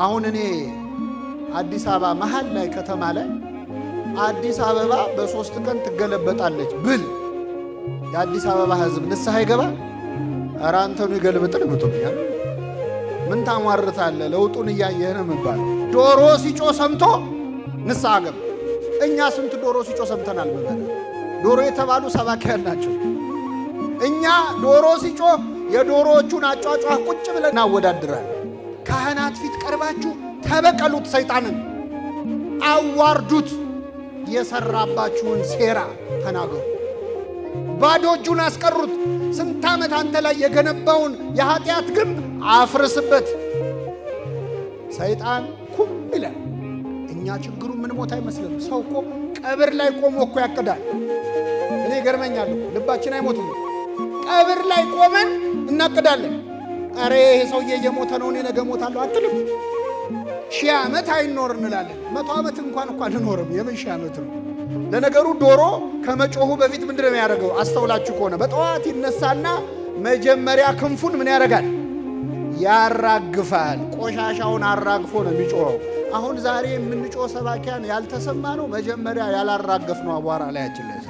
አሁን እኔ አዲስ አበባ መሃል ላይ ከተማ ላይ አዲስ አበባ በ3 ቀን ትገለበጣለች ብል የአዲስ አበባ ህዝብ ንስሐ ይገባ? ኧረ አንተኑ ይገልብጥን ብቶኛል። ምን ታሟርታለህ? ለውጡን እያየህ ነው የሚባል። ዶሮ ሲጮ ሰምቶ ንስሐ ገባ። እኛ ስንት ዶሮ ሲጮ ሰምተናል? በበለ ዶሮ የተባሉ ሰባኪያን ናቸው። እኛ ዶሮ ሲጮ የዶሮዎቹን አጫጫህ ቁጭ ብለን እናወዳድራለን። ካህናት ፊት ቀርባችሁ ተበቀሉት፣ ሰይጣንን አዋርዱት፣ የሰራባችሁን ሴራ ተናገሩ። ባዶ እጁን አስቀሩት። ስንት ዓመት አንተ ላይ የገነባውን የኃጢአት ግንብ አፍርስበት። ሰይጣን ኩም ይላል። እኛ ችግሩ ምን ሞት አይመስልም። ሰው እኮ ቀብር ላይ ቆሞ እኮ ያቅዳል። እኔ ገርመኛል። ልባችን አይሞትም። ቀብር ላይ ቆመን እናቅዳለን። አሬ ይሄ ሰውዬ እየሞተ ነው፣ እኔ ነገ ሞታለሁ አትልም። 1000 ዓመት አይኖር እንላለን። 100 ዓመት እንኳን አንኖርም። የምን 1000 ዓመት ነው? ለነገሩ ዶሮ ከመጮሁ በፊት ምንድነው የሚያደርገው? አስተውላችሁ ከሆነ በጠዋት ይነሳና መጀመሪያ ክንፉን ምን ያደርጋል? ያራግፋል። ቆሻሻውን አራግፎ ነው የሚጮኸው። አሁን ዛሬ የምንጮህ ሰባኪያን ያልተሰማ ነው። መጀመሪያ ያላራገፍ ነው አቧራ ላያችን ላይ